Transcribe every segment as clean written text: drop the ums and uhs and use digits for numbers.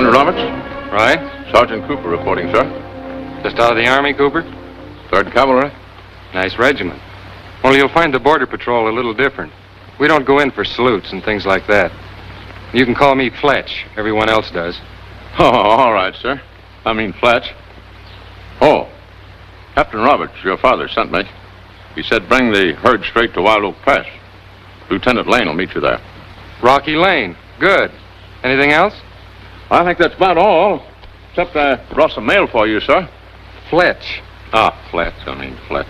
Lieutenant Roberts? Right. Sergeant Cooper reporting, sir. Just out of the Army, Cooper? 3rd Cavalry. Nice regiment. Only you'll find the Border Patrol a little different. We don't go in for salutes and things like that. You can call me Fletch. Everyone else does. Oh, all right, sir. I mean Fletch. Oh, Captain Roberts, your father sent me. He said bring the herd straight to Wild Oak Pass. Lieutenant Lane will meet you there. Rocky Lane. Good. Anything else? I think that's about all. Except I brought some mail for you, sir. Fletch. Ah, Fletch. I mean Fletch.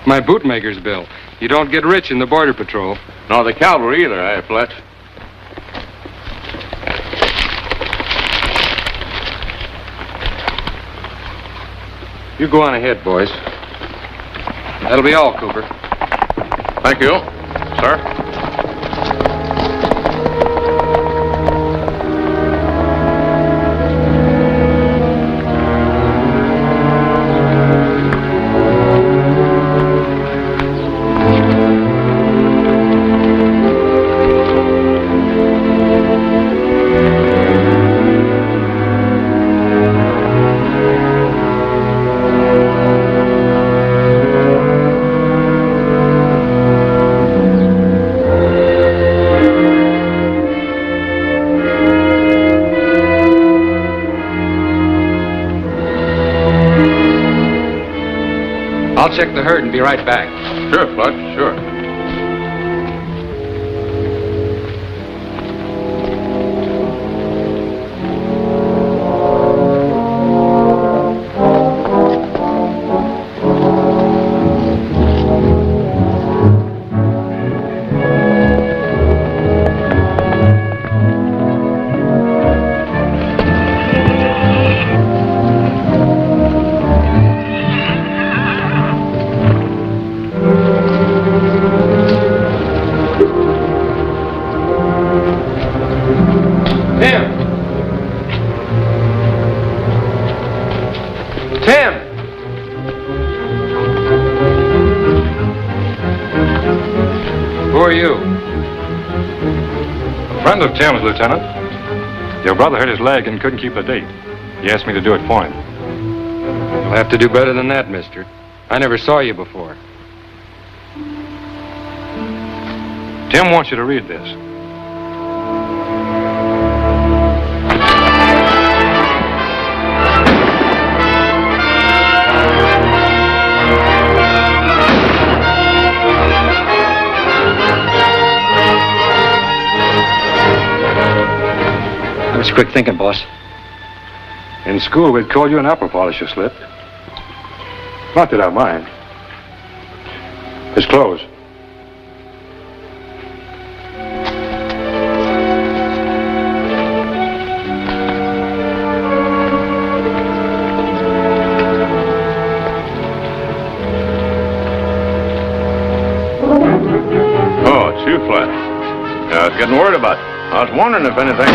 My bootmaker's bill. You don't get rich in the Border Patrol. Nor the cavalry either, eh, Fletch? You go on ahead, boys. That'll be all, Cooper. Thank you, sir. I'll check the herd and be right back. Sure, Fletch, sure. Friend of Tim's, Lieutenant. Your brother hurt his leg and couldn't keep the date. He asked me to do it for him. You'll have to do better than that, mister. I never saw you before. Tim wants you to read this. That was quick thinking, boss. In school, we'd call you an apple polisher, Slip. Not that I mind. His clothes. Oh, it's you, Fletch. I was getting worried about you. I was wondering if anything...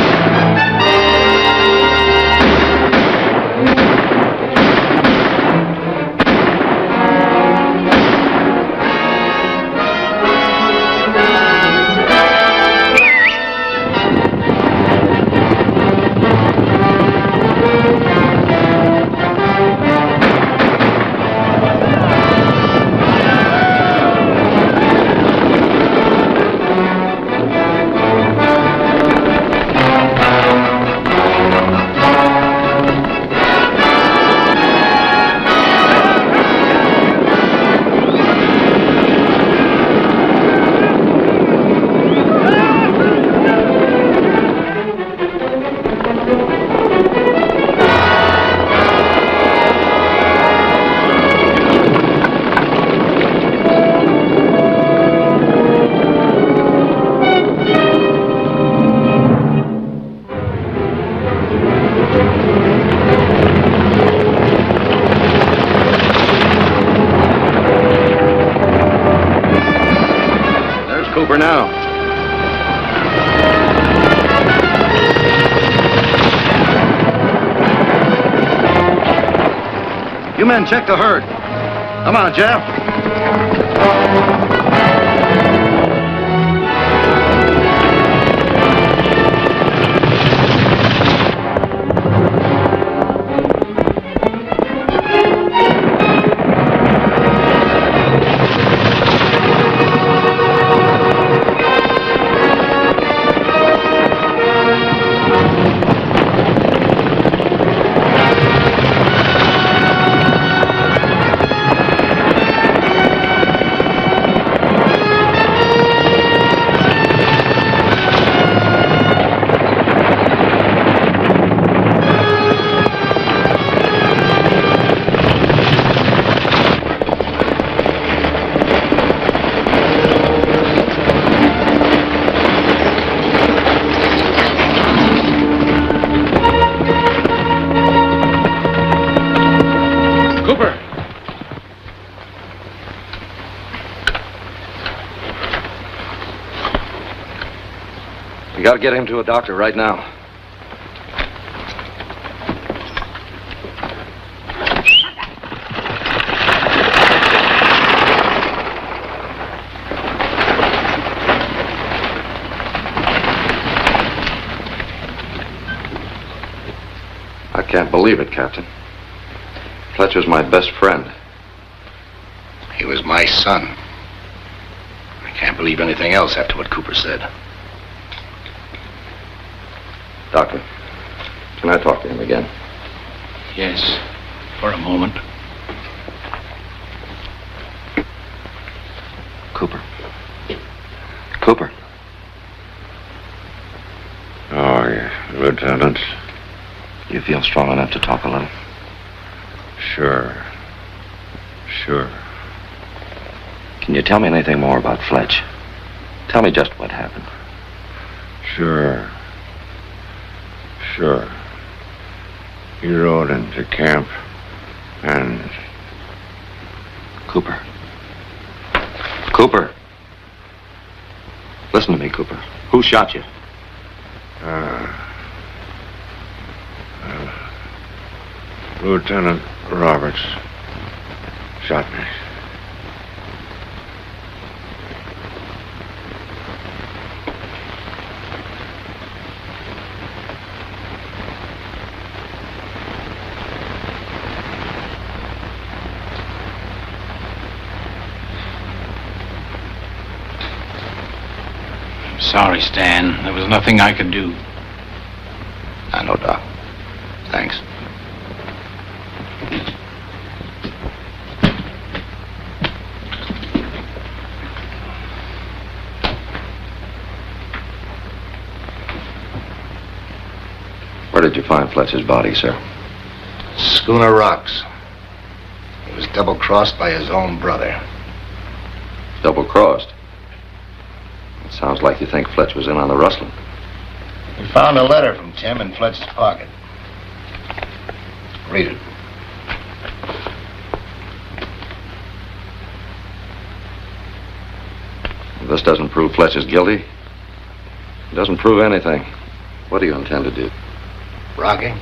Cooper now. You men check the herd. Come on, Jeff. You gotta get him to a doctor right now. I can't believe it, Captain. Fletcher's my best friend. He was my son. I can't believe anything else after what Cooper said. Doctor, can I talk to him again? Yes, for a moment. Cooper. Cooper. Oh, yeah, Lieutenant. You feel strong enough to talk a little? Sure. Can you tell me anything more about Fletch? Tell me just what happened. Sure. He rode into camp and... Cooper. Cooper. Listen to me, Cooper. Who shot you? Lieutenant Roberts shot me. Sorry, Stan. There was nothing I could do. I know, Doc. Thanks. Where did you find Fletcher's body, sir? Schooner Rocks. He was double-crossed by his own brother. Double-crossed? It sounds like you think Fletch was in on the rustling. We found a letter from Tim in Fletch's pocket. Read it. This doesn't prove Fletch is guilty. It doesn't prove anything. What do you intend to do? Rocky,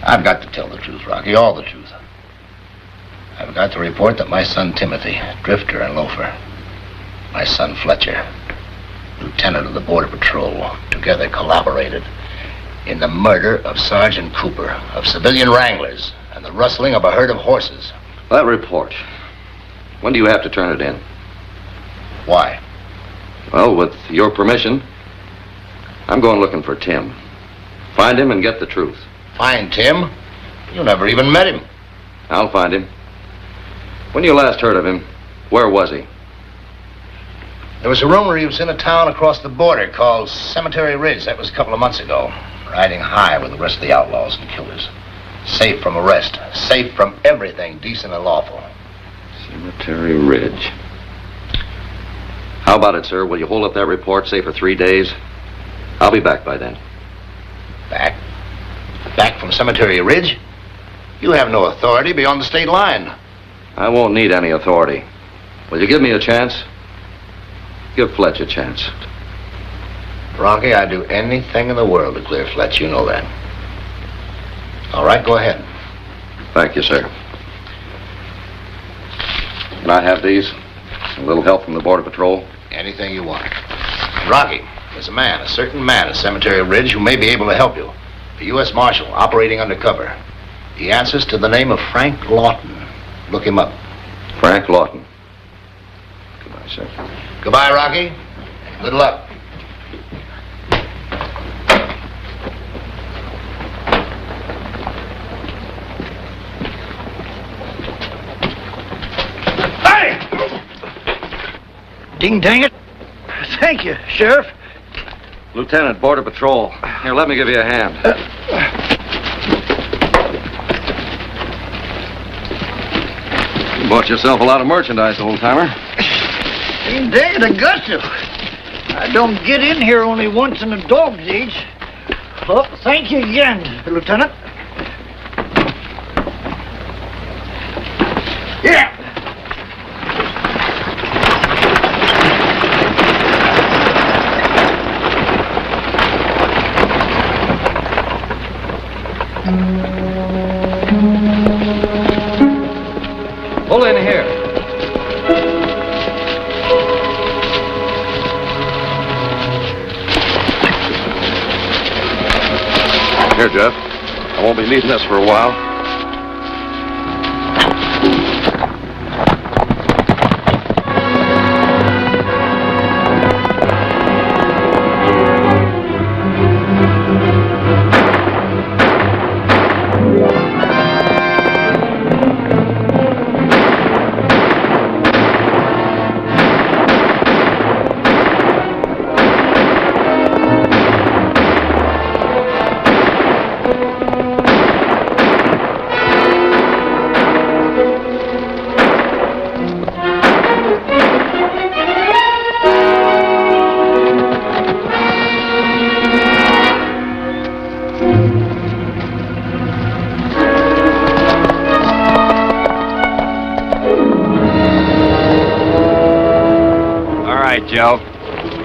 I've got to tell the truth, Rocky, all the truth. I've got to report that my son Timothy, drifter and loafer, my son Fletcher, lieutenant of the Border Patrol, together collaborated in the murder of Sergeant Cooper, of civilian wranglers, and the rustling of a herd of horses. That report, when do you have to turn it in? Why? Well, with your permission, I'm going looking for Tim. Find him and get the truth. Find Tim? You never even met him. I'll find him. When you last heard of him, where was he? There was a rumor he was in a town across the border called Cemetery Ridge. That was a couple of months ago. Riding high with the rest of the outlaws and killers. Safe from arrest. Safe from everything decent and lawful. Cemetery Ridge. How about it, sir? Will you hold up that report, say for 3 days? I'll be back by then. Back? Back from Cemetery Ridge? You have no authority beyond the state line. I won't need any authority. Will you give me a chance? Give Fletch a chance. Rocky, I'd do anything in the world to clear Fletch. You know that. All right, go ahead. Thank you, sir. Can I have these? A little help from the Border Patrol? Anything you want. Rocky, there's a certain man at Cemetery Ridge who may be able to help you. A U.S. Marshal operating undercover. He answers to the name of Frank Lawton. Look him up. Frank Lawton. Goodbye, sir. Goodbye, Rocky. Good luck. Ding dang it. Thank you, Sheriff. Lieutenant, Border Patrol. Here, let me give you a hand. You bought yourself a lot of merchandise, old-timer. Ding dang it, I got to. I don't get in here only once in a dog's age. Well, thank you again, Lieutenant. Yeah. Pull in here. Here, Jeff. I won't be needing this for a while. Joe.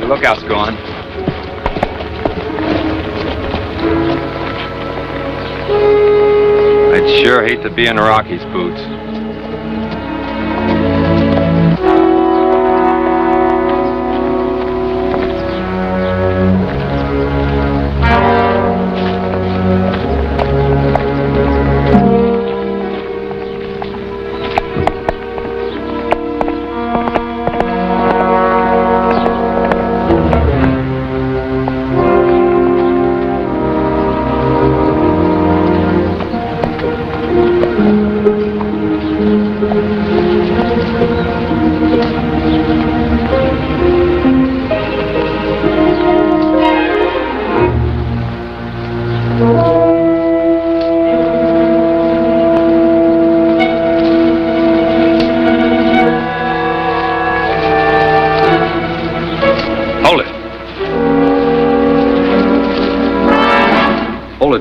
The lookout's gone. I'd sure hate to be in Rocky's boots.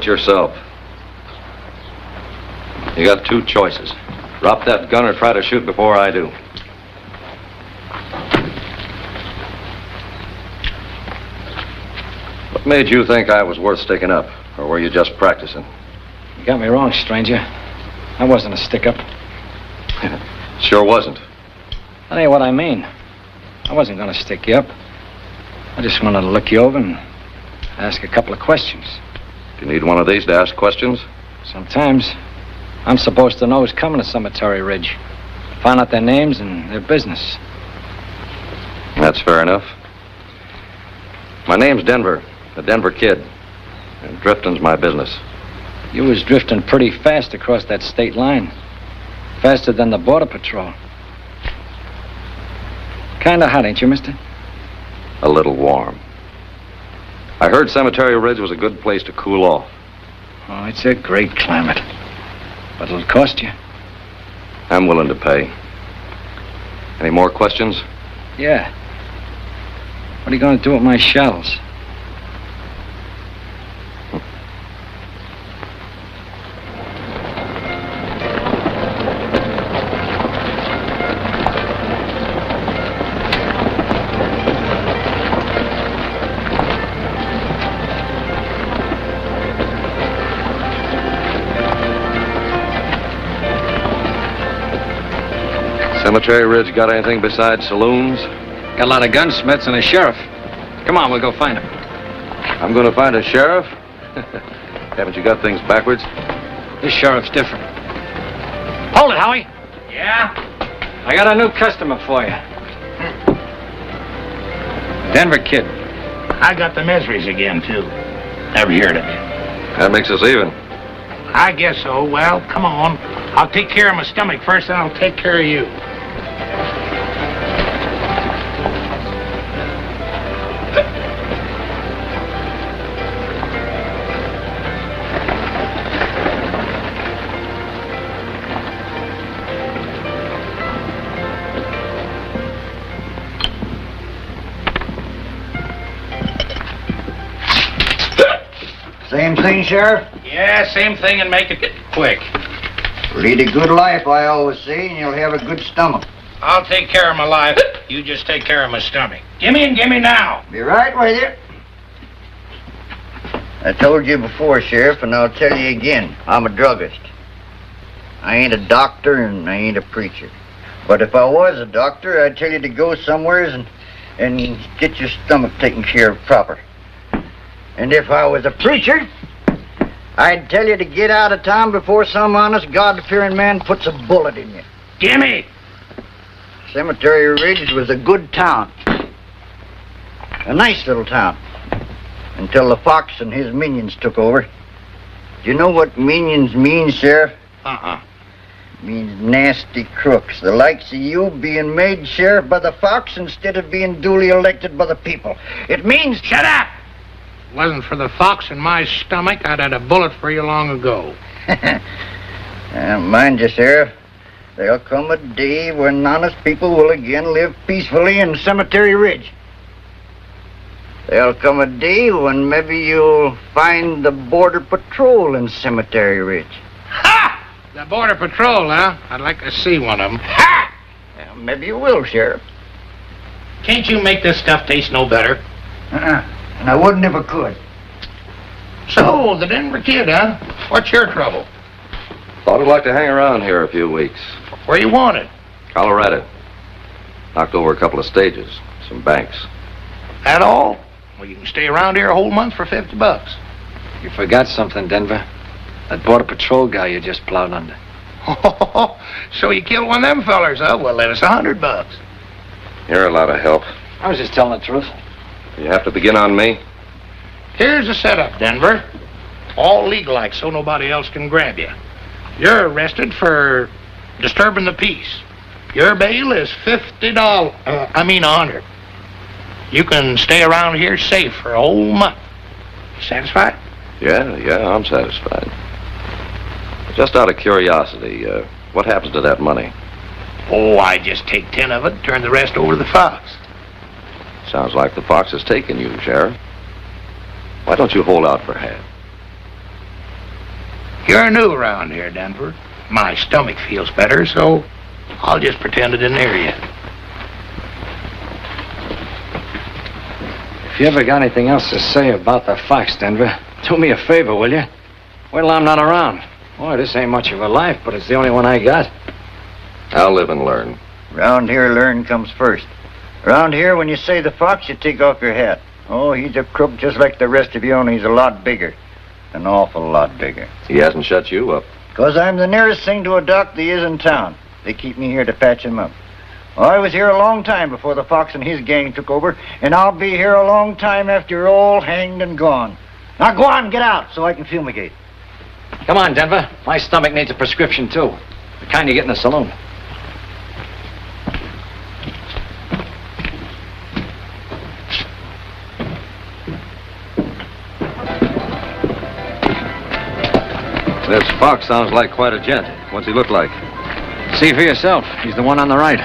Yourself. You got two choices. Drop that gun or try to shoot before I do. What made you think I was worth sticking up? Or were you just practicing? You got me wrong, stranger. I wasn't a stick-up. Sure wasn't. That ain't what I mean. I wasn't gonna stick you up. I just wanted to look you over and ask a couple of questions. You need one of these to ask questions? Sometimes. I'm supposed to know who's coming to Cemetery Ridge. Find out their names and their business. That's fair enough. My name's Denver, the Denver Kid. And drifting's my business. You was drifting pretty fast across that state line. Faster than the Border Patrol. Kinda hot, ain't you, mister? A little warm. I heard Cemetery Ridge was a good place to cool off. Oh, it's a great climate. But it'll cost you. I'm willing to pay. Any more questions? Yeah. What are you going to do with my shells? Cemetery Ridge got anything besides saloons? Got a lot of gunsmiths and a sheriff. Come on, we'll go find him. I'm going to find a sheriff? Haven't you got things backwards? This sheriff's different. Hold it, Howie. Yeah? I got a new customer for you. Denver Kid. I got the miseries again, too. Never heard of you. That makes us even. I guess so. Well, come on. I'll take care of my stomach first, and I'll take care of you. Same thing, Sheriff? Yeah, same thing, and make it quick. Lead a good life, I always say, and you'll have a good stomach. I'll take care of my life. You just take care of my stomach. Gimme and gimme now. Be right with you. I told you before, Sheriff, and I'll tell you again. I'm a druggist. I ain't a doctor and I ain't a preacher. But if I was a doctor, I'd tell you to go somewheres and get your stomach taken care of proper. And if I was a preacher, I'd tell you to get out of town before some honest, God-fearing man puts a bullet in you. Gimme! Cemetery Ridge was a good town. A nice little town. Until the Fox and his minions took over. Do you know what minions mean, Sheriff? Means nasty crooks. The likes of you being made sheriff by the Fox instead of being duly elected by the people. It means... Shut up! If it wasn't for the Fox in my stomach, I'd had a bullet for you long ago. Mind you, Sheriff. There'll come a day when honest people will again live peacefully in Cemetery Ridge. There'll come a day when maybe you'll find the Border Patrol in Cemetery Ridge. Ha! The Border Patrol, huh? I'd like to see one of them. Ha! Well, maybe you will, Sheriff. Can't you make this stuff taste no better? And I wouldn't if I could. So, the Denver kid, huh? What's your trouble? Thought I'd like to hang around here a few weeks. Where you wanted? Colorado. Knocked over a couple of stages, some banks. That all? Well, you can stay around here a whole month for $50. You forgot something, Denver. That Border Patrol guy you just plowed under. So you killed one of them fellers, huh? Well, let us $100. You're a lot of help. I was just telling the truth. You have to begin on me? Here's the setup, Denver. All legal-like so nobody else can grab you. You're arrested for disturbing the peace. Your bail is $100. You can stay around here safe for a whole month. Satisfied? Yeah, I'm satisfied. Just out of curiosity, what happens to that money? Oh, I just take 10 of it and turn the rest over to the Fox. Sounds like the Fox has taken you, Sheriff. Why don't you hold out for half? You're new around here, Denver. My stomach feels better, so I'll just pretend it didn't hear you. If you ever got anything else to say about the Fox, Denver, do me a favor, will you? Wait till I'm not around. Boy, this ain't much of a life, but it's the only one I got. I'll live and learn. Around here, learn comes first. Around here, when you say the Fox, you take off your hat. Oh, he's a crook just like the rest of you, and he's a lot bigger. An awful lot bigger. He hasn't shut you up. 'Cause I'm the nearest thing to a doc there is in town. They keep me here to patch him up. Well, I was here a long time before the Fox and his gang took over, and I'll be here a long time after you're all hanged and gone. Now go on, get out, so I can fumigate. Come on, Denver. My stomach needs a prescription, too. The kind you get in the saloon. This Fox sounds like quite a gent. What's he look like? See for yourself. He's the one on the right.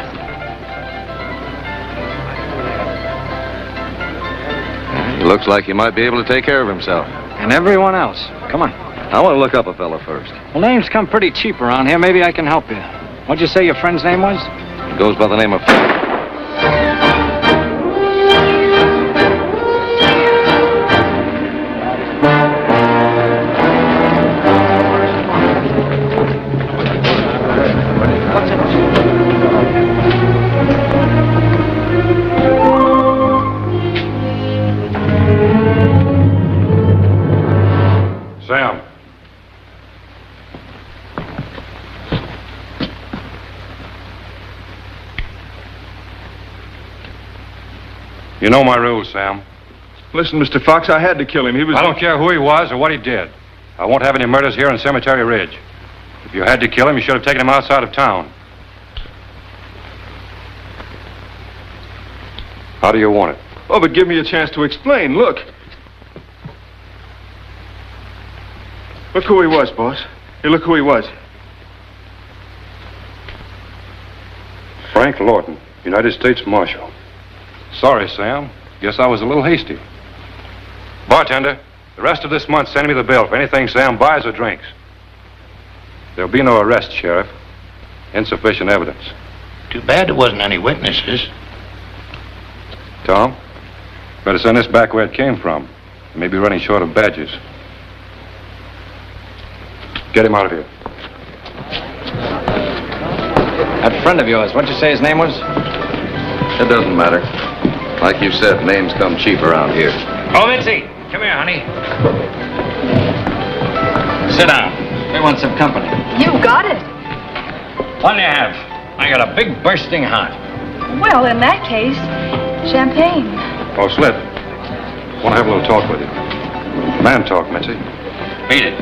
He looks like he might be able to take care of himself. And everyone else. Come on. I want to look up a fella first. Well, names come pretty cheap around here. Maybe I can help you. What'd you say your friend's name was? He goes by the name of... Sam. You know my rules, Sam. Listen, Mr. Fox, I had to kill him. He was... I don't care who he was or what he did. I won't have any murders here in Cemetery Ridge. If you had to kill him, you should have taken him outside of town. How do you want it? Oh, but give me a chance to explain. Look. Look who he was, boss. Hey, look who he was. Frank Lawton, United States Marshal. Sorry, Sam. Guess I was a little hasty. Bartender, the rest of this month, send me the bill for anything Sam buys or drinks. There'll be no arrest, Sheriff. Insufficient evidence. Too bad there wasn't any witnesses. Tom, better send this back where it came from. He may be running short of badges. Get him out of here. That friend of yours, what'd you say his name was? It doesn't matter. Like you said, names come cheap around here. Oh, Mitzi, come here, honey. Sit down. We want some company. You got it. What do you have? I got a big bursting heart. Well, in that case, champagne. Oh, Slit. Want to have a little talk with you. Man talk, Mitzi. Beat it.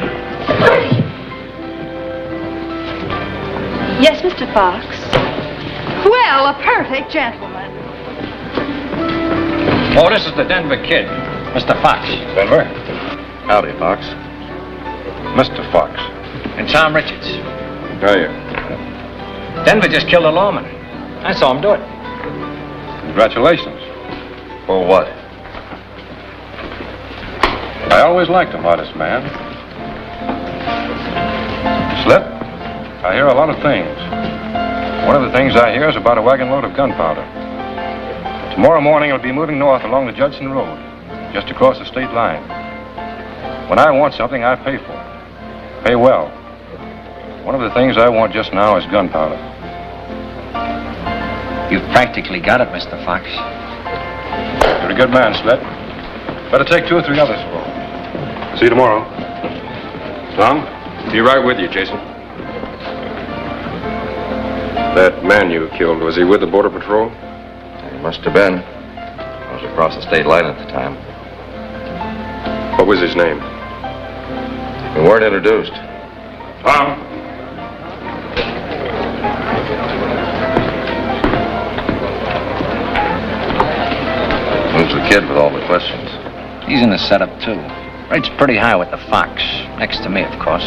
Yes, Mr. Fox. Well, a perfect gentleman. Oh, this is the Denver kid, Mr. Fox. Denver? Howdy, Fox. Mr. Fox. And Tom Richards. How are you? Denver just killed a lawman. I saw him do it. Congratulations. For what? I always liked him, honest man. Slip, I hear a lot of things. One of the things I hear is about a wagon load of gunpowder. Tomorrow morning it'll be moving north along the Judson Road, just across the state line. When I want something, I pay for it. Pay well. One of the things I want just now is gunpowder. You've practically got it, Mr. Fox. You're a good man, Sled. Better take 2 or 3 others for me. See you tomorrow. Tom? Be right with you, Jason. That man you killed, was he with the Border Patrol? He must have been. I was across the state line at the time. What was his name? We weren't introduced. Tom? Who's the kid with all the questions? He's in the setup, too. Rates pretty high with the Fox. Next to me, of course.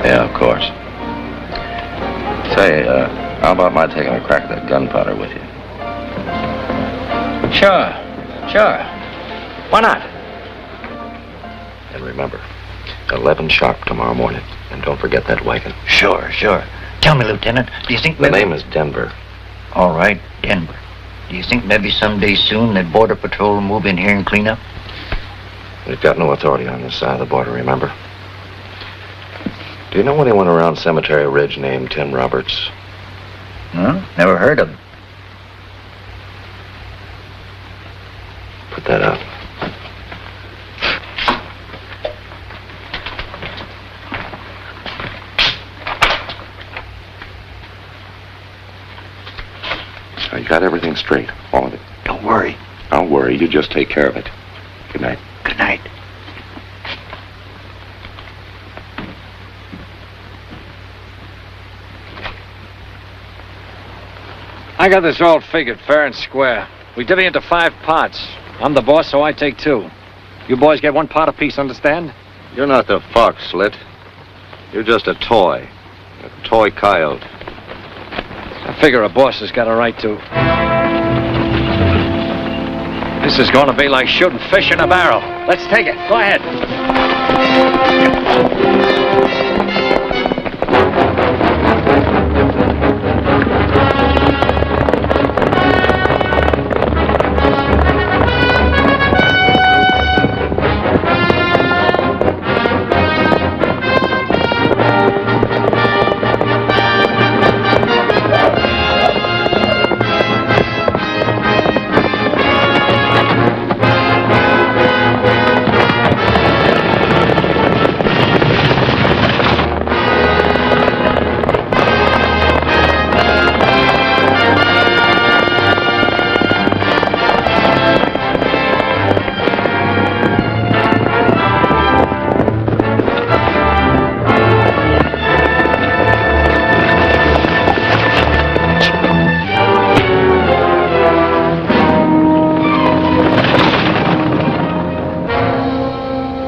Yeah, of course. Say, how about my taking a crack at that gunpowder with you? Sure. Why not? And remember, 11 sharp tomorrow morning. And don't forget that wagon. Sure. Tell me, Lieutenant, do you think The name is Denver. All right, Denver. Do you think maybe someday soon that Border Patrol will move in here and clean up? We've got no authority on this side of the border, remember? Do you know anyone around Cemetery Ridge named Tim Roberts? No, never heard of him. Put that out. Now, you got everything straight, all of it. Don't worry. Don't worry, you just take care of it. Good night. Good night. I got this all figured fair and square. We divvy into 5 parts. I'm the boss, so I take 2. You boys get 1 part apiece, understand? You're not the fox, Slit. You're just a toy. A toy coyote. I figure a boss has got a right to. This is going to be like shooting fish in a barrel. Let's take it. Go ahead.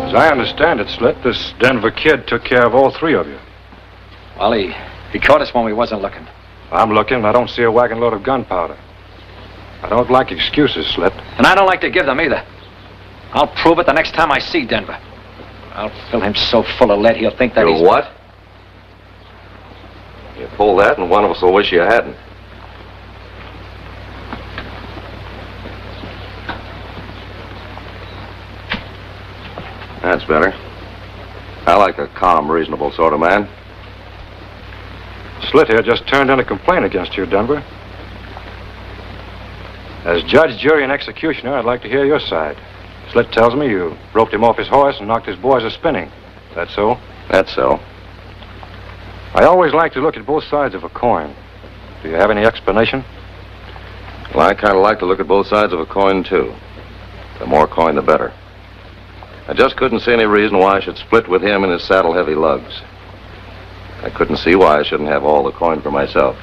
As I understand it, Slit, this Denver kid took care of all 3 of you. Well, he caught us when we wasn't looking. I'm looking, and I don't see a wagon load of gunpowder. I don't like excuses, Slit. And I don't like to give them either. I'll prove it the next time I see Denver. I'll fill him so full of lead he'll think that You'll what? You pull that, and one of us will wish you hadn't. That's better. I like a calm, reasonable sort of man. Slit here just turned in a complaint against you, Denver. As judge, jury, and executioner, I'd like to hear your side. Slit tells me you roped him off his horse and knocked his boys a spinning. That so? That's so. I always like to look at both sides of a coin. Do you have any explanation? Well, I kind of like to look at both sides of a coin, too. The more coin, the better. I just couldn't see any reason why I should split with him and his saddle-heavy lugs. I couldn't see why I shouldn't have all the coin for myself.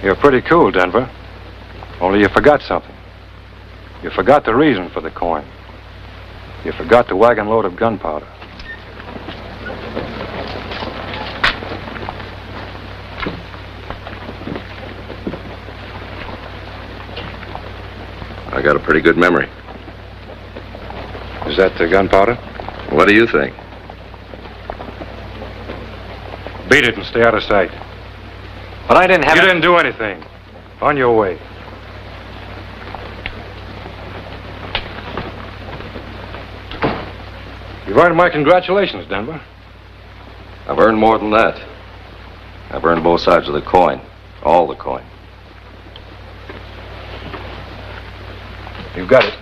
You're pretty cool, Denver. Only you forgot something. You forgot the reason for the coin. You forgot the wagon load of gunpowder. I got a pretty good memory. Is that the gunpowder? What do you think? Beat it and stay out of sight. But I didn't have You didn't do anything. On your way. You've earned my congratulations, Denver. I've earned more than that. I've earned both sides of the coin. All the coin. You've got it.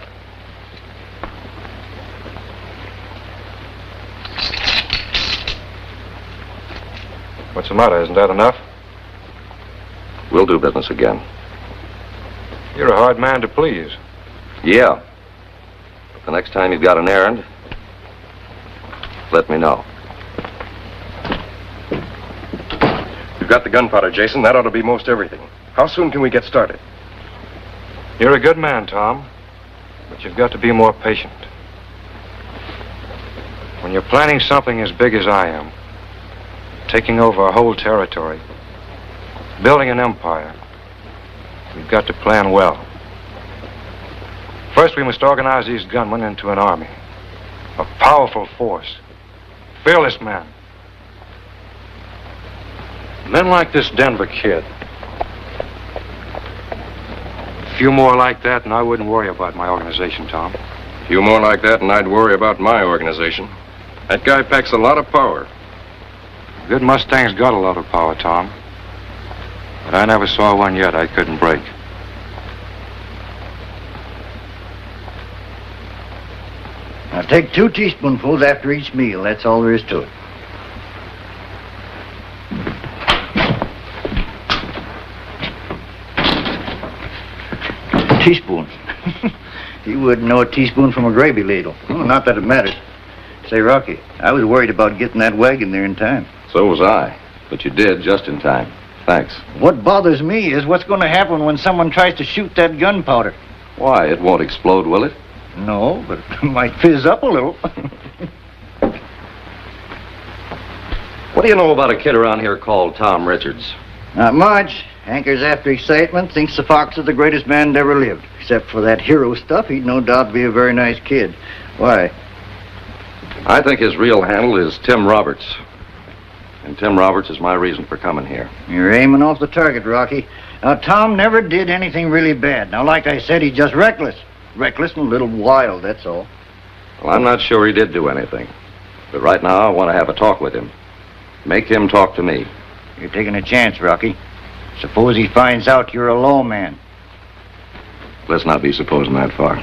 What's the matter? Isn't that enough? We'll do business again. You're a hard man to please. Yeah. But the next time you've got an errand, let me know. You've got the gunpowder, Jason. That ought to be most everything. How soon can we get started? You're a good man, Tom. But you've got to be more patient. When you're planning something as big as I am, taking over a whole territory, building an empire, you've got to plan well. First, we must organize these gunmen into an army. A powerful force. Fearless men. Men like this Denver kid. A few more like that and I wouldn't worry about my organization, Tom. A few more like that and I'd worry about my organization. That guy packs a lot of power. Good Mustang's got a lot of power, Tom. But I never saw one yet I couldn't break. Now take 2 teaspoonfuls after each meal. That's all there is to it. Teaspoon. You wouldn't know a teaspoon from a gravy ladle. Oh, not that it matters. Say, Rocky, I was worried about getting that wagon there in time. So was I. But you did just in time. Thanks. What bothers me is what's going to happen when someone tries to shoot that gunpowder. Why? It won't explode, will it? No, but it might fizz up a little. What do you know about a kid around here called Tom Richards? Not much. Hankers after excitement, thinks the Fox is the greatest man that ever lived. Except for that hero stuff, he'd no doubt be a very nice kid. Why? I think his real handle is Tim Roberts. And Tim Roberts is my reason for coming here. You're aiming off the target, Rocky. Now, Tom never did anything really bad. Now, like I said, he's just reckless. Reckless and a little wild, that's all. Well, I'm not sure he did do anything. But right now, I want to have a talk with him. Make him talk to me. You're taking a chance, Rocky. Suppose he finds out you're a lawman. Let's not be supposing that far.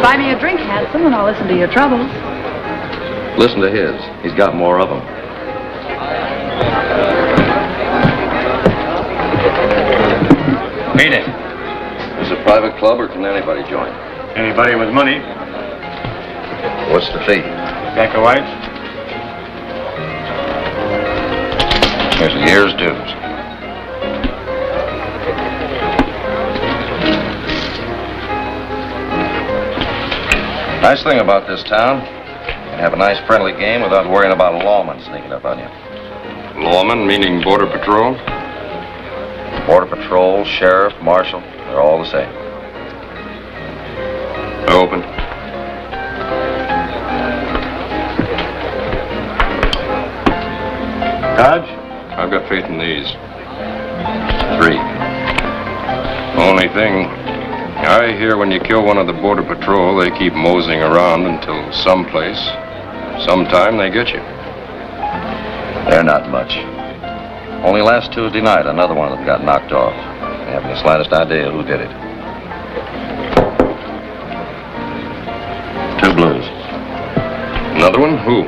Buy me a drink, handsome, and I'll listen to your troubles. Listen to his. He's got more of them. Meet it. Is it a private club or can anybody join? Anybody with money? What's the fee? Back of white? Here's a year's dues. Nice thing about this town, you can have a nice friendly game without worrying about a lawman sneaking up on you. Lawman, meaning Border Patrol? Border Patrol, Sheriff, Marshal, they're all the same. Open. Dodge? I've got faith in these. 3. Only thing, I hear when you kill one of the Border Patrol, they keep moseying around until sometime they get you. They're not much. Only last Tuesday night, another one of them got knocked off. I haven't the slightest idea who did it. 2 blues. Another one? Who?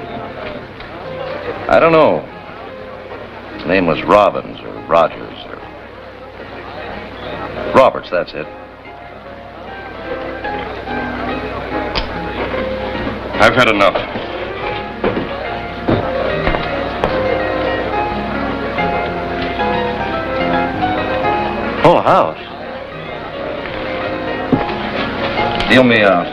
I don't know. His name was Robbins or Rogers or... Roberts, that's it. I've had enough. Full house. Deal me out.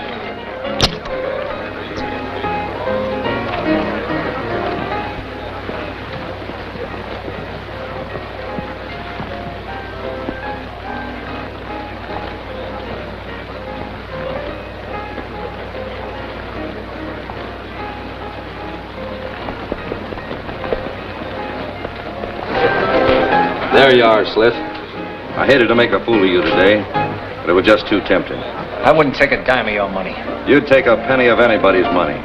There you are, Slith. I hated to make a fool of you today, but it was just too tempting. I wouldn't take a dime of your money. You'd take a penny of anybody's money.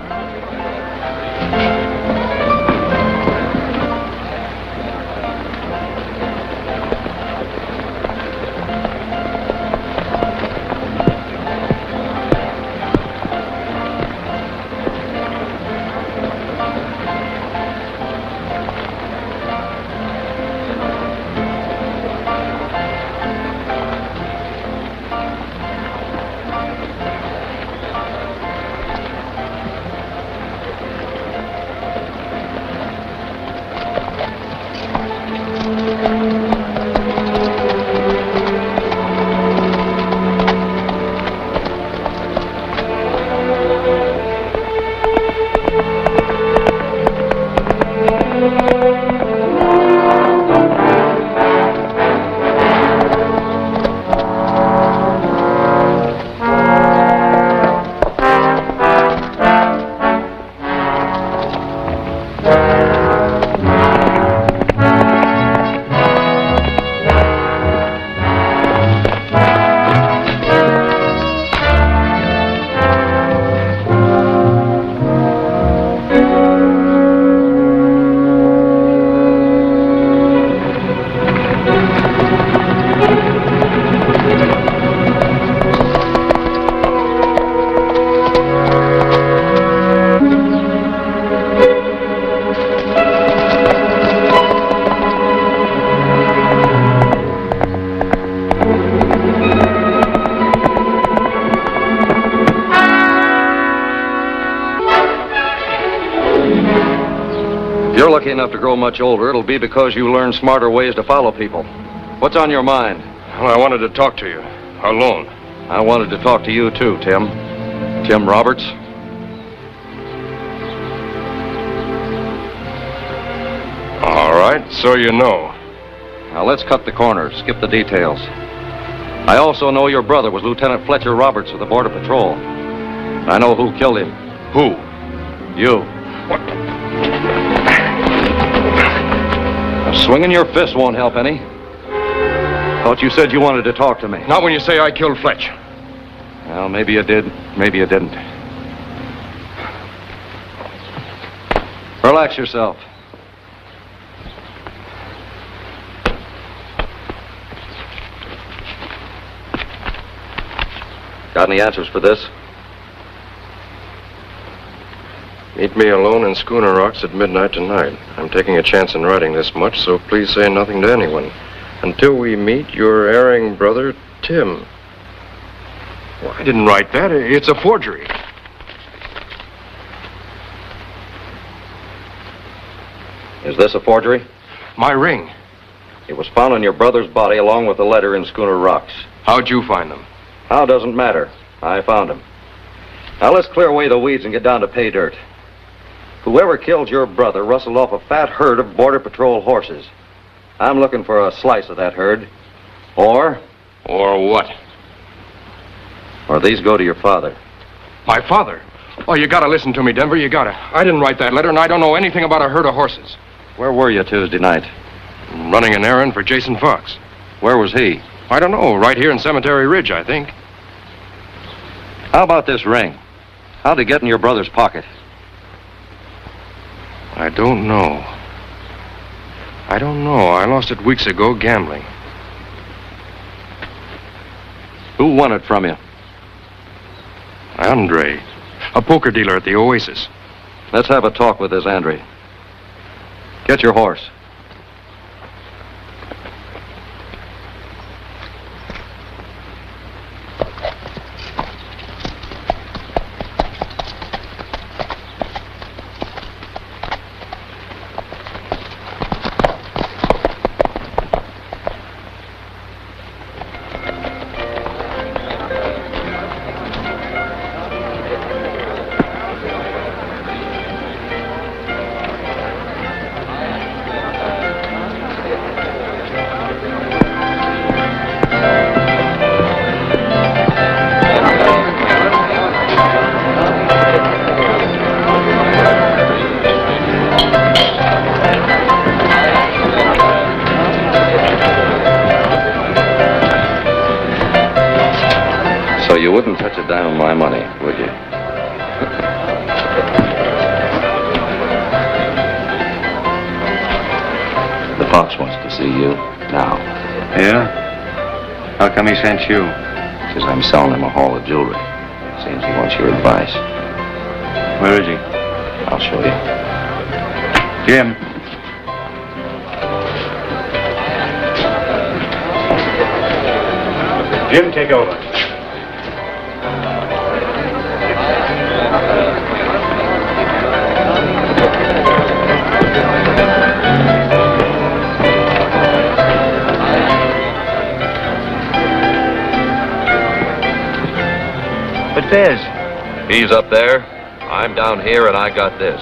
If you're lucky enough to grow much older, it'll be because you learn smarter ways to follow people. What's on your mind? Well, I wanted to talk to you. Alone. I wanted to talk to you, too, Tim. Tim Roberts. All right, so you know. Now, let's cut the corners, skip the details. I also know your brother was Lieutenant Fletcher Roberts of the Border Patrol. I know who killed him. Who? You. What? Swinging your fist won't help any. Thought you said you wanted to talk to me. Not when you say I killed Fletch. Well, maybe you did, maybe you didn't. Relax yourself. Got any answers for this? Meet me alone in Schooner Rocks at midnight tonight. I'm taking a chance in writing this much, so please say nothing to anyone. Until we meet, your erring brother, Tim. Well, I didn't write that. It's a forgery. Is this a forgery? My ring. It was found on your brother's body along with the letter in Schooner Rocks. How'd you find them? How doesn't matter. I found him. Now let's clear away the weeds and get down to pay dirt. Whoever killed your brother rustled off a fat herd of Border Patrol horses. I'm looking for a slice of that herd. Or Or what? these go to your father. My father? Oh, you gotta listen to me, Denver. You gotta. I didn't write that letter, and I don't know anything about a herd of horses. Where were you Tuesday night? Running an errand for Jason Fox. Where was he? I don't know. Right here in Cemetery Ridge, I think. How about this ring? How'd it get in your brother's pocket? I don't know. I lost it weeks ago gambling. Who won it from you? Andre, a poker dealer at the Oasis. Let's have a talk with this Andre. Get your horse. You wouldn't touch a dime of my money, would you? The Fox wants to see you now. Yeah? How come he sent you? Because I'm selling him a haul of jewelry. Seems he wants your advice. Where is he? I'll show you. Jim. Jim, take over. But Fez. He's up there. I'm down here, and I got this.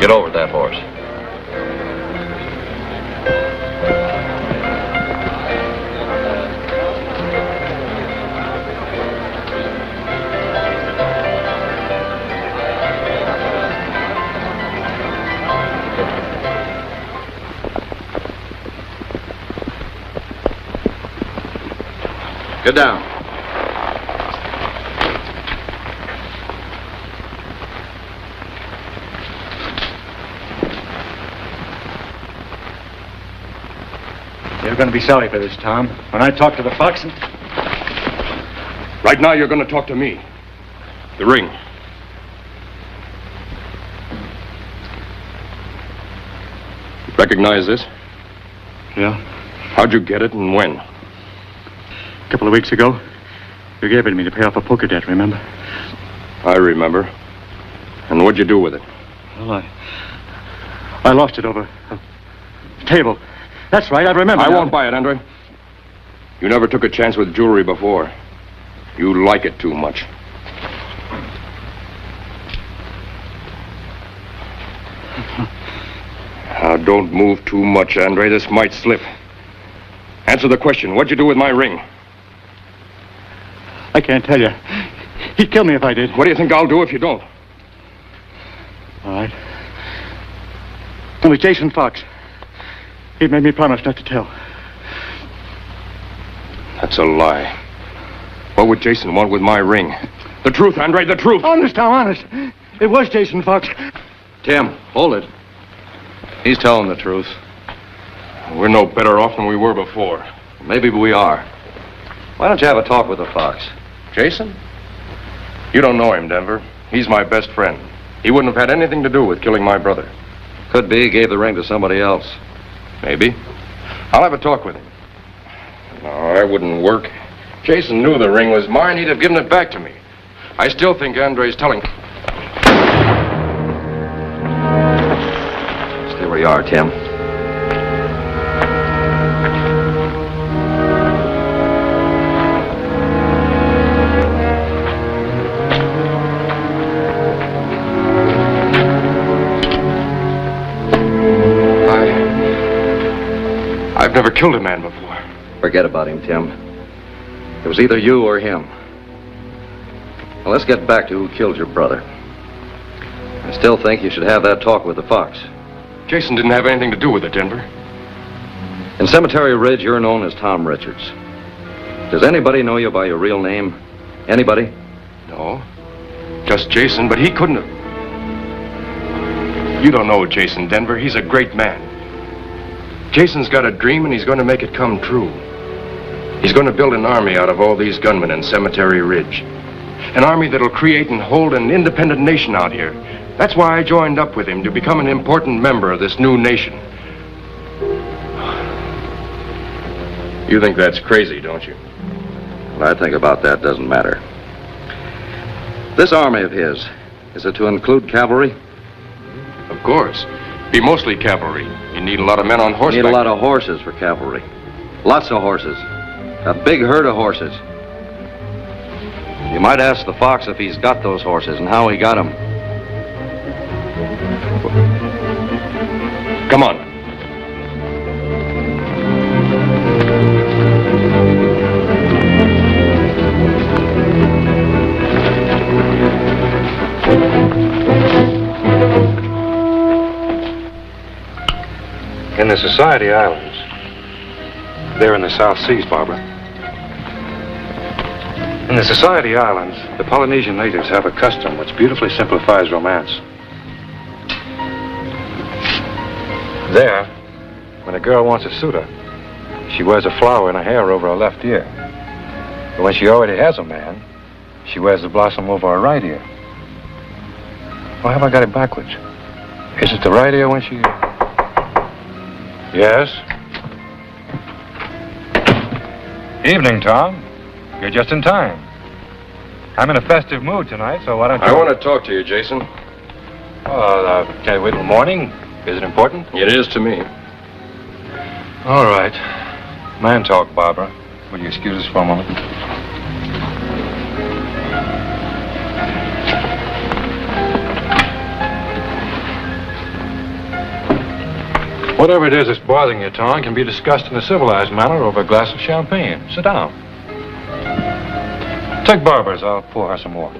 Get over that horse. Get down. You're going to be sorry for this, Tom. When I talk to the Fox and... Right now, you're going to talk to me. The ring. Recognize this? Yeah? How'd you get it and when? A couple of weeks ago, you gave it to me to pay off a poker debt, remember? I remember. And what'd you do with it? Well, I lost it over a table. That's right, I remember. I won't buy it, Andre. You never took a chance with jewelry before. You like it too much. Now, don't move too much, Andre. This might slip. Answer the question. What'd you do with my ring? I can't tell you. He'd kill me if I did. What do you think I'll do if you don't? All right. It was Jason Fox. He made me promise not to tell. That's a lie. What would Jason want with my ring? The truth, Andre, the truth. Honest, Tom, honest. It was Jason Fox. Tim, hold it. He's telling the truth. We're no better off than we were before. Maybe we are. Why don't you have a talk with the Fox? Jason? You don't know him, Denver. He's my best friend. He wouldn't have had anything to do with killing my brother. Could be he gave the ring to somebody else. Maybe. I'll have a talk with him. No, that wouldn't work. Jason knew the ring was mine. He'd have given it back to me. I still think Andre's telling. Stay where you are, Tim. I've never killed a man before. Forget about him, Tim. It was either you or him. Well, let's get back to who killed your brother. I still think you should have that talk with the Fox. Jason didn't have anything to do with it, Denver. In Cemetery Ridge, you're known as Tom Richards. Does anybody know you by your real name? Anybody? No. Just Jason, but he couldn't have. You don't know Jason, Denver. He's a great man. Jason's got a dream, and he's going to make it come true. He's going to build an army out of all these gunmen in Cemetery Ridge. An army that'll create and hold an independent nation out here. That's why I joined up with him, to become an important member of this new nation. You think that's crazy, don't you? What I think about that doesn't matter. This army of his, is it to include cavalry? Of course. Be mostly cavalry. You need a lot of men on horseback. You need a lot of horses for cavalry. Lots of horses. A big herd of horses. You might ask the Fox if he's got those horses and how he got them. Come on. In the Society Islands. They're in the South Seas, Barbara. In the Society Islands, the Polynesian natives have a custom which beautifully simplifies romance. There, when a girl wants a suitor, she wears a flower in her hair over her left ear. But when she already has a man, she wears the blossom over her right ear. Or have I got it backwards? Is it the right ear when she... Yes? Evening, Tom. You're just in time. I'm in a festive mood tonight, so why don't you... I want to talk to you, Jason. Oh, can I wait till morning? Is it important? It is to me. All right. Man talk, Barbara. Will you excuse us for a moment? Whatever it is that's bothering you, Tom, can be discussed in a civilized manner over a glass of champagne. Sit down. Take Barbara's. I'll pour her some more.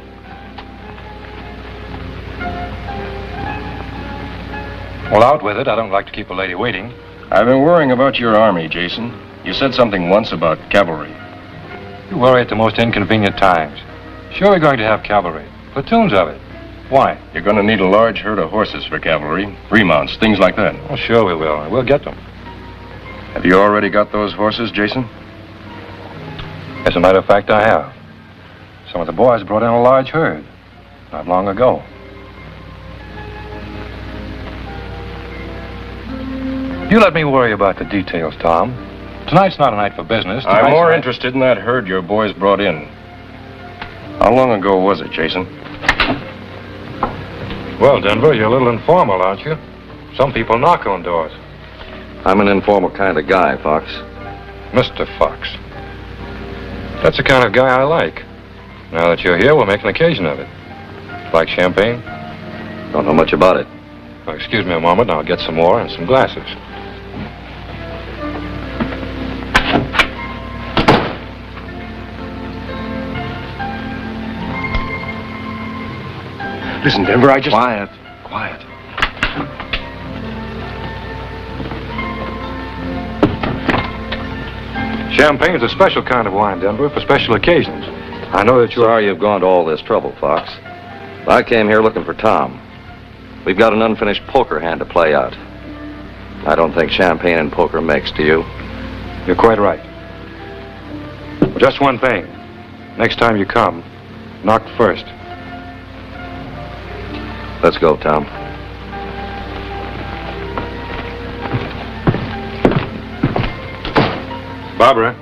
Well, out with it. I don't like to keep a lady waiting. I've been worrying about your army, Jason. You said something once about cavalry. You worry at the most inconvenient times. Sure, we're going to have cavalry. Platoons of it. Why? You're going to need a large herd of horses for cavalry, remounts, things like that. Oh, sure we will. We'll get them. Have you already got those horses, Jason? As a matter of fact, I have. Some of the boys brought in a large herd. Not long ago. You let me worry about the details, Tom. Tonight's not a night for business. I'm more interested in that herd your boys brought in. How long ago was it, Jason? Well, Denver, you're a little informal, aren't you? Some people knock on doors. I'm an informal kind of guy, Fox. Mr. Fox. That's the kind of guy I like. Now that you're here, we'll make an occasion of it. Like champagne? Don't know much about it. Well, excuse me a moment, and I'll get some more and some glasses. Listen, Denver, I just... Quiet. Quiet. Champagne's a special kind of wine, Denver, for special occasions. I know that you're... Sorry you've gone to all this trouble, Fox. I came here looking for Tom. We've got an unfinished poker hand to play out. I don't think champagne and poker mix, do you? You're quite right. But just one thing. Next time you come, knock first. Let's go, Tom. Barbara.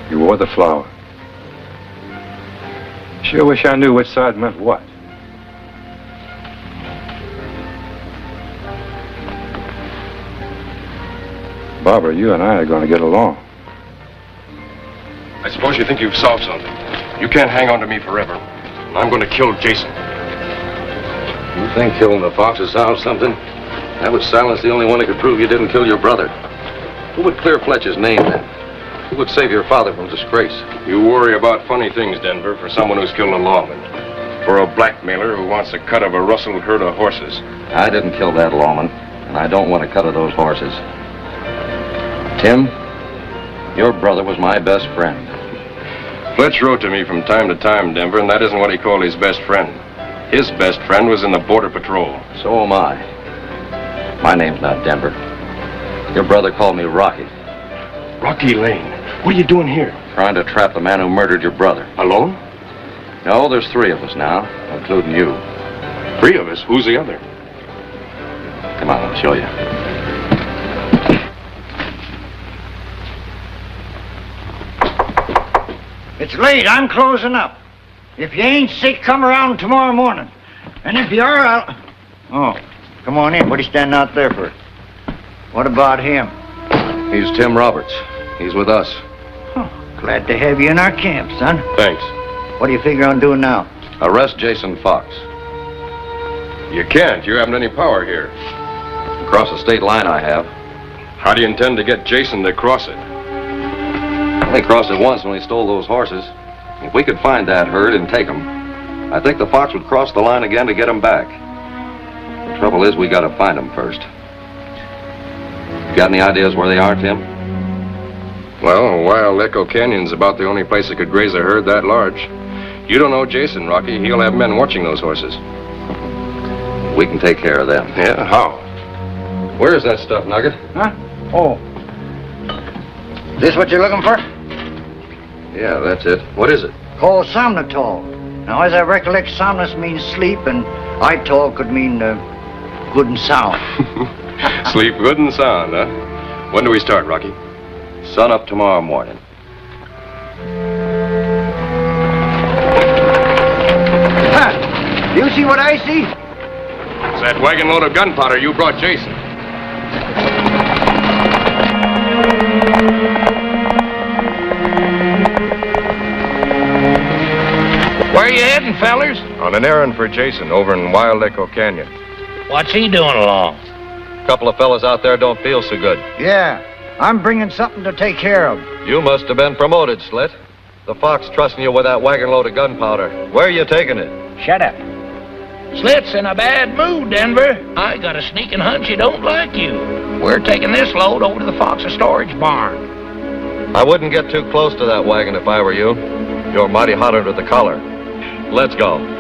You wore the flower. Sure wish I knew which side meant what. Barbara, you and I are going to get along. I suppose you think you've solved something. You can't hang on to me forever. I'm going to kill Jason. You think killing the fox would solve something? That would silence the only one who could prove you didn't kill your brother. Who would clear Fletcher's name then? Who would save your father from disgrace? You worry about funny things, Denver, for someone who's killed a lawman. For a blackmailer who wants a cut of a rustled herd of horses. I didn't kill that lawman, and I don't want a cut of those horses. Tim, your brother was my best friend. Fletch wrote to me from time to time, Denver, and that isn't what he called his best friend. His best friend was in the Border Patrol. So am I. My name's not Denver. Your brother called me Rocky. Rocky Lane. What are you doing here? Trying to trap the man who murdered your brother. Alone? No, there's 3 of us now, including you. 3 of us? Who's the other? Come on, I'll show you. It's late. I'm closing up. If you ain't sick, come around tomorrow morning. And if you are, I'll... Oh, come on in. What are you standing out there for? What about him? He's Tim Roberts. He's with us. Huh. Glad to have you in our camp, son. Thanks. What do you figure on doing now? Arrest Jason Fox. You can't. You haven't any power here. Across the state line I have. How do you intend to get Jason to cross it? They crossed it once when he stole those horses. If we could find that herd and take them, I think the fox would cross the line again to get him back. The trouble is, we gotta find them first. Got any ideas where they are, Tim? Well, Wild Echo Canyon's about the only place that could graze a herd that large. You don't know Jason, Rocky. He'll have men watching those horses. We can take care of them. Yeah, how? Where is that stuff, Nugget? Huh? Oh. This what you're looking for? Yeah, that's it. What is it? Called somnatol. Now, as I recollect, somnus means sleep, and itol could mean good and sound. Sleep good and sound, huh? When do we start, Rocky? Sun up tomorrow morning. Huh. You see what I see? It's that wagon load of gunpowder you brought Jason. Where are you heading, fellers? On an errand for Jason over in Wild Echo Canyon. What's he doing along? A couple of fellas out there don't feel so good. Yeah, I'm bringing something to take care of. You must have been promoted, Slit. The fox trusting you with that wagon load of gunpowder. Where are you taking it? Shut up. Slit's in a bad mood, Denver. I got a sneaking hunch he don't like you. We're taking this load over to the Fox's storage barn. I wouldn't get too close to that wagon if I were you. You're mighty hot under the collar. Let's go.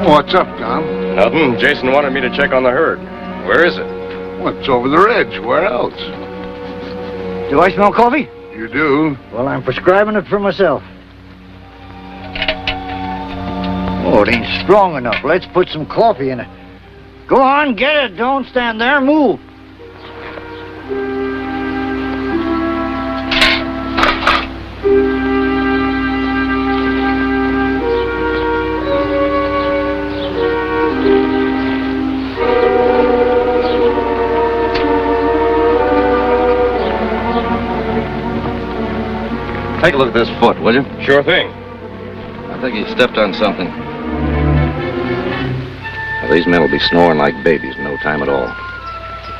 What's up, Tom? Nothing. Jason wanted me to check on the herd. Where is it? What's over the ridge? Where else? Do I smell coffee? You do? Well, I'm prescribing it for myself. Oh, it ain't strong enough. Let's put some coffee in it. Go on, get it. Don't stand there. Move. Take a look at this foot, will you? Sure thing. I think he stepped on something. Well, these men will be snoring like babies in no time at all.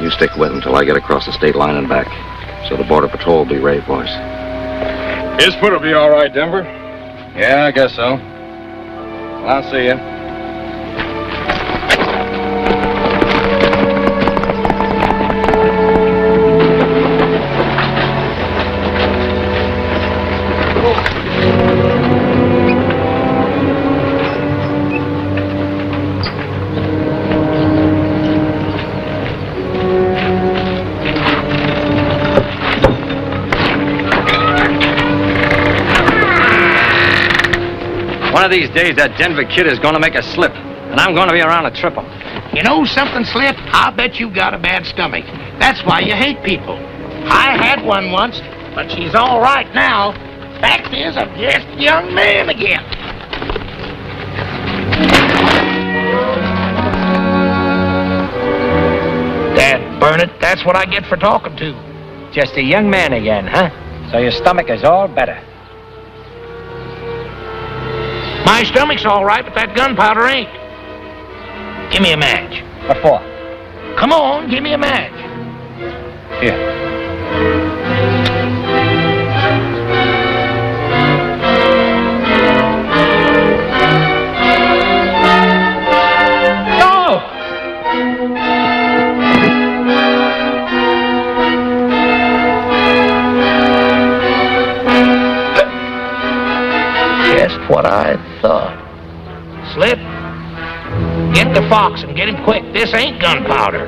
You stick with them till I get across the state line and back. So the Border Patrol will be ready for us. His foot will be all right, Denver. Yeah, I guess so. Well, I'll see you. One of these days, that Denver kid is going to make a slip, and I'm going to be around to trip him. You know something, Slip? I bet you've got a bad stomach. That's why you hate people. I had one once, but she's all right now. Fact is, I'm just a young man again. Dad, burn it. That's what I get for talking to. Just a young man again, huh? So your stomach is all better. My stomach's all right, but that gunpowder ain't. Give me a match. What for? Come on, give me a match. Here. Just what I thought. Slip, get the fox and get him quick. This ain't gunpowder.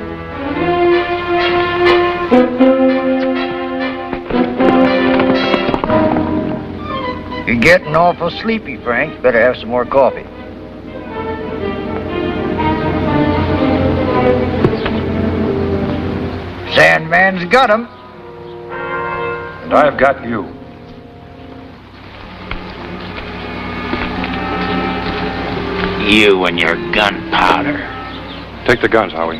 You're getting awful sleepy, Frank. Better have some more coffee. Sandman's got him. And I've got you. You and your gunpowder. Take the guns, Howie.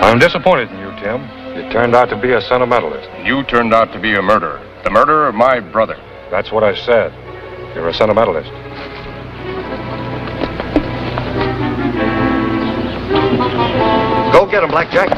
I'm disappointed in you, Tim. You turned out to be a sentimentalist. You turned out to be a murderer. The murderer of my brother. That's what I said. You're a sentimentalist. Go get him, Blackjack.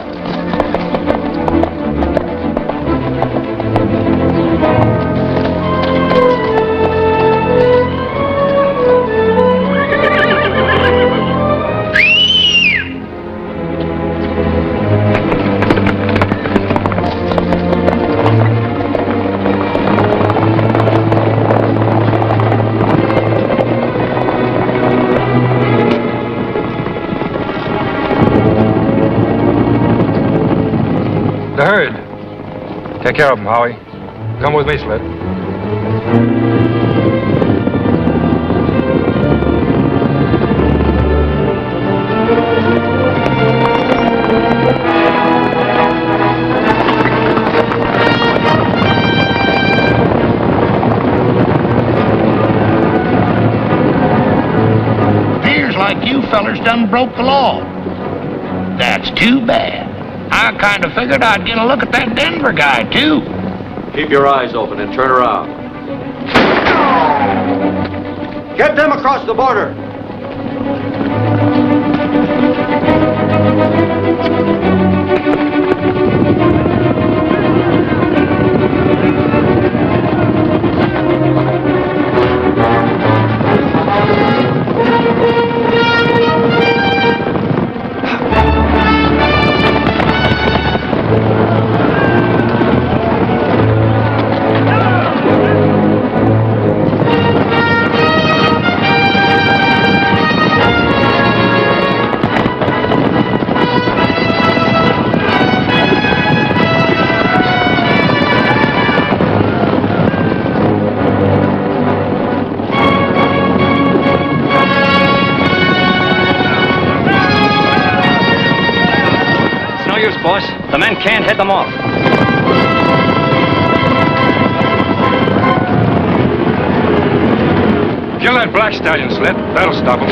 The herd. Take care of them, Howie. Come with me, Slip. Appears like you fellers done broke the law. That's too bad. I kind of figured I'd get a look at that Denver guy, too. Keep your eyes open and turn around. Get them across the border. Boss. The men can't hit them off. Kill that black stallion, Slip. That'll stop him.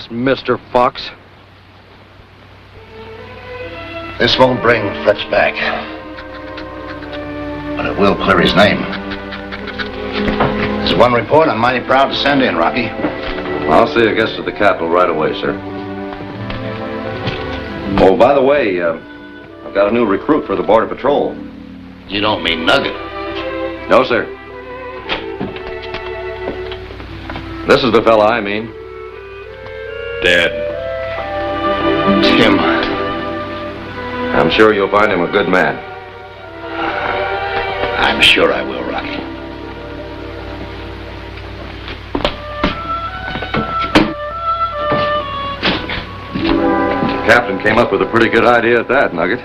us, Mr. Fox. This won't bring Fletch back. But it will clear his name. There's one report I'm mighty proud to send in, Rocky. I'll see it gets to the capital right away, sir. Oh, by the way, I've got a new recruit for the Border Patrol. You don't mean Nugget. No, sir. This is the fella I mean. Dead. Tim. I'm sure you'll find him a good man. I'm sure I will, Rocky. The captain came up with a pretty good idea at that, Nugget.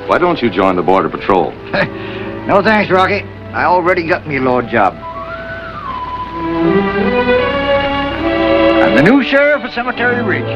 Why don't you join the Border Patrol? No thanks, Rocky. I already got me a law job. I'm the new sheriff of Cemetery Ridge.